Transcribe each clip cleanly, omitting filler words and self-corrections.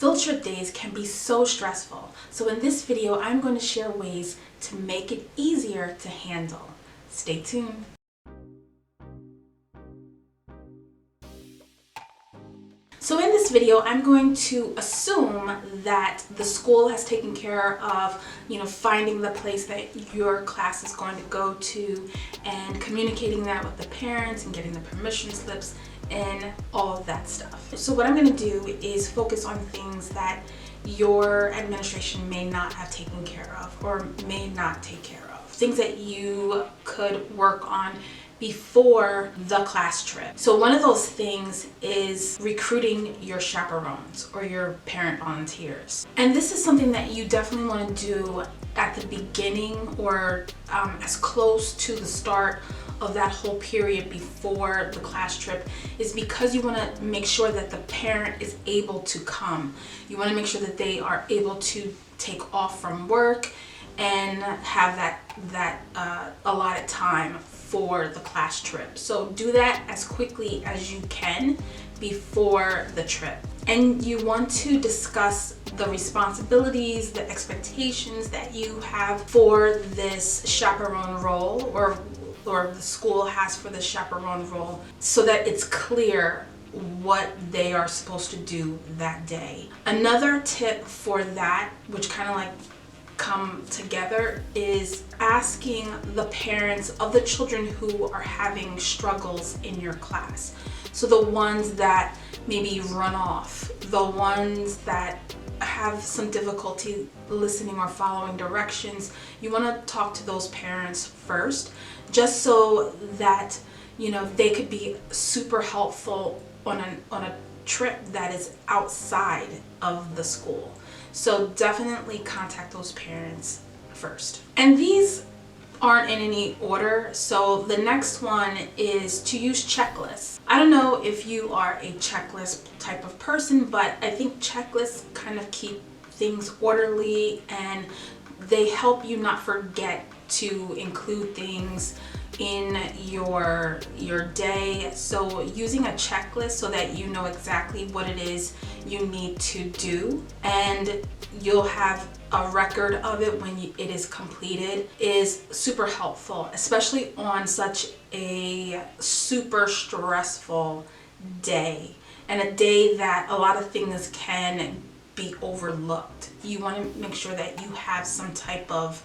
Field trip days can be so stressful, so in this video I'm going to share ways to make it easier to handle. Stay tuned. So in this video, I'm going to assume that the school has taken care of, finding the place that your class is going to go to and communicating that with the parents and getting the permission slips and all of that stuff. So what I'm going to do is focus on things that your administration may not have taken care of or may not take care of. Things that you could work on before the class trip. So one of those things is recruiting your chaperones or your parent volunteers. And this is something that you definitely want to do at the beginning or as close to the start of that whole period before the class trip, is because you want to make sure that the parent is able to come. You want to make sure that they are able to take off from work and have that allotted time for the class trip. So do that as quickly as you can before the trip. And you want to discuss the responsibilities, the expectations that you have for this chaperone role, or the school has for the chaperone role, so that it's clear what they are supposed to do that day. Another tip for that, which kind of like come together, is asking the parents of the children who are having struggles in your class. So the ones that maybe run off, the ones that have some difficulty listening or following directions, you want to talk to those parents first, just so that they could be super helpful on a trip that is outside of the school. So definitely contact those parents first. And these aren't in any order, so the next one is to use checklists. I don't know if you are a checklist type of person, but I think checklists kind of keep things orderly and they help you not forget to include things in your day. So using a checklist so that you know exactly what it is you need to do, and you'll have a record of it when it is completed, is super helpful, especially on such a super stressful day and a day that a lot of things can be overlooked. You want to make sure that you have some type of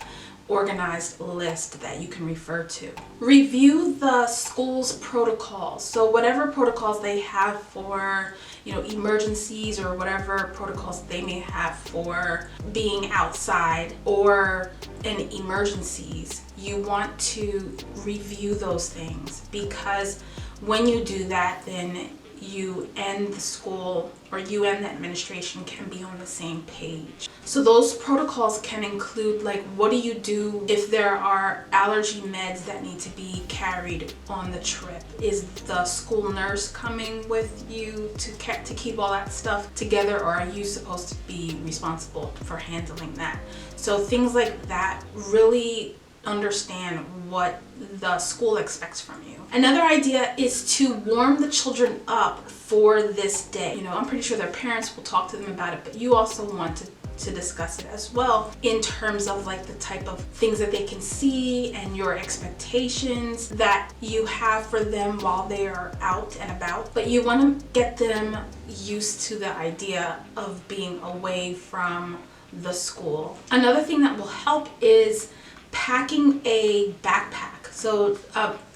organized list that you can refer to. Review the school's protocols. So whatever protocols they have for emergencies, or whatever protocols they may have for being outside or in emergencies, you want to review those things, because when you do that, then you and the school, or you and the administration, can be on the same page. So those protocols can include, like, what do you do if there are allergy meds that need to be carried on the trip? Is the school nurse coming with you to keep all that stuff together, or are you supposed to be responsible for handling that? So things like that, really understand what the school expects from you. Another idea is to warm the children up for this day. I'm pretty sure their parents will talk to them about it, but you also want to discuss it as well, in terms of like the type of things that they can see and your expectations that you have for them while they are out and about. But you want to get them used to the idea of being away from the school. Another thing that will help is packing a backpack. So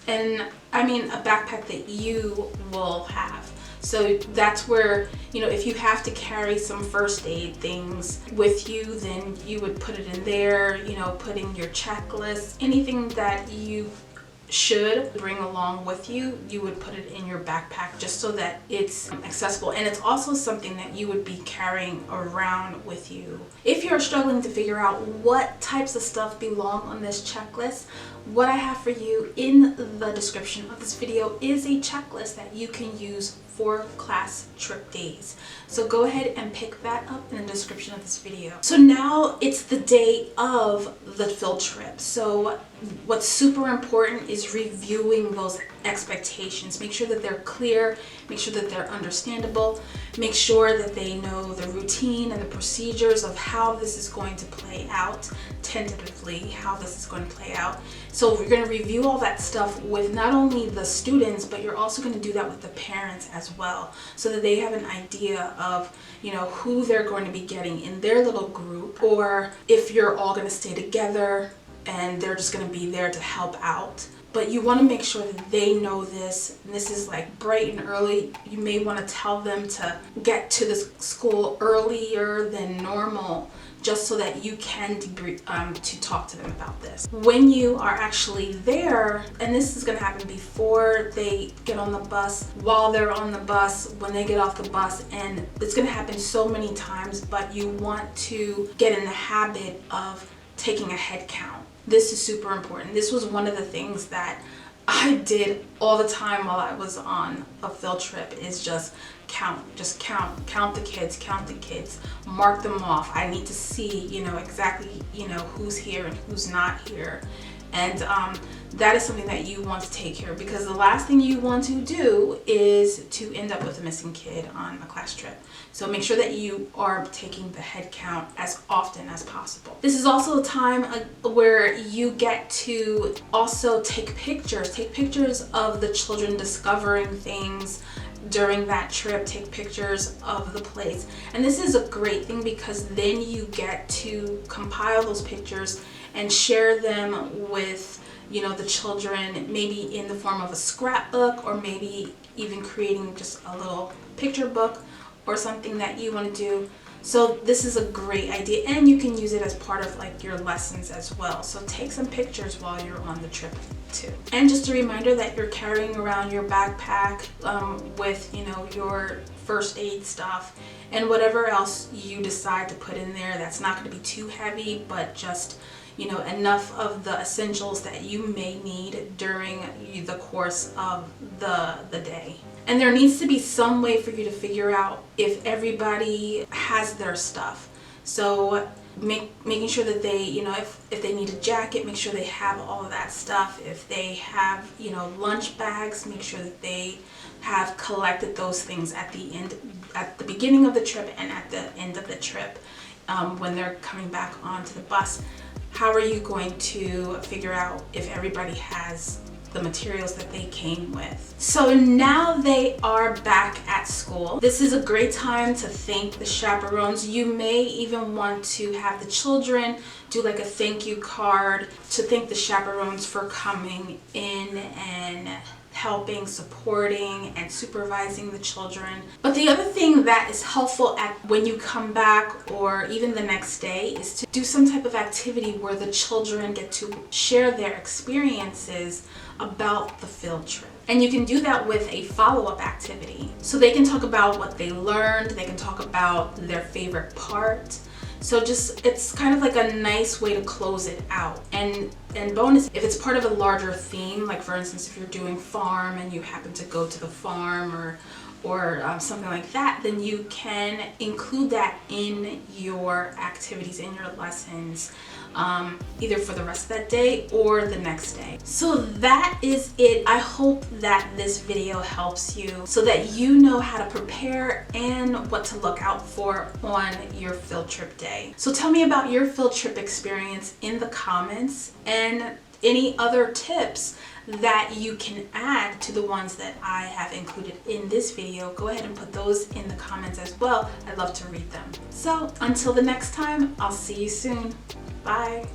and I mean a backpack that you will have. So that's where, if you have to carry some first aid things with you, then you would put it in there, put in your checklist, anything that you should bring along with you, you would put it in your backpack, just so that it's accessible. And it's also something that you would be carrying around with you. If you're struggling to figure out what types of stuff belong on this checklist, what I have for you in the description of this video is a checklist that you can use for class trip days. So go ahead and pick that up in the description of this video. So now it's the day of the field trip. So what's super important is reviewing those expectations. Make sure that they're clear, make sure that they're understandable, make sure that they know the routine and the procedures of how this is going to play out, tentatively how this is going to play out. So we're going to review all that stuff with not only the students, but you're also going to do that with the parents as well, so that they have an idea of, you know, who they're going to be getting in their little group, or if you're all going to stay together and they're just going to be there to help out. But you want to make sure that they know this. And this is like bright and early. You may want to tell them to get to the school earlier than normal, just so that you can to talk to them about this. When you are actually there, and this is going to happen before they get on the bus, while they're on the bus, when they get off the bus, and it's going to happen so many times, but you want to get in the habit of taking a head count. This is super important. This was one of the things that I did all the time while I was on a field trip, is just count the kids, mark them off. I need to see, you know, exactly, you know, who's here and who's not here. And that is something that you want to take care of, because the last thing you want to do is to end up with a missing kid on a class trip. So make sure that you are taking the head count as often as possible. This is also a time where you get to also take pictures of the children discovering things during that trip. Take pictures of the place. And this is a great thing, because then you get to compile those pictures and share them with, you know, the children, maybe in the form of a scrapbook, or maybe even creating just a little picture book or something that you want to do. So this is a great idea, and you can use it as part of like your lessons as well. So take some pictures while you're on the trip too. And just a reminder that you're carrying around your backpack with, you know, your first aid stuff and whatever else you decide to put in there. That's not going to be too heavy, but just, you know, enough of the essentials that you may need during the course of the day. And there needs to be some way for you to figure out if everybody has their stuff. So making sure that they, you know, if they need a jacket, make sure they have all of that stuff. If they have, you know, lunch bags, make sure that they have collected those things at the beginning of the trip and at the end of the trip, when they're coming back onto the bus. How are you going to figure out if everybody has the materials that they came with? So now they are back at school. This is a great time to thank the chaperones. You may even want to have the children do like a thank you card to thank the chaperones for coming in and helping, supporting, and supervising the children. But the other thing that is helpful when you come back, or even the next day, is to do some type of activity where the children get to share their experiences about the field trip. And you can do that with a follow-up activity. So they can talk about what they learned, they can talk about their favorite part. So just, it's kind of like a nice way to close it out. And bonus, if it's part of a larger theme, like for instance, if you're doing farm and you happen to go to the farm or something like that, then you can include that in your activities, in your lessons, either for the rest of that day or the next day. So that is it. I hope that this video helps you so that you know how to prepare and what to look out for on your field trip day. So tell me about your field trip experience in the comments, and any other tips that you can add to the ones that I have included in this video. Go ahead and put those in the comments as well. I'd love to read them. So until the next time, I'll see you soon. Bye.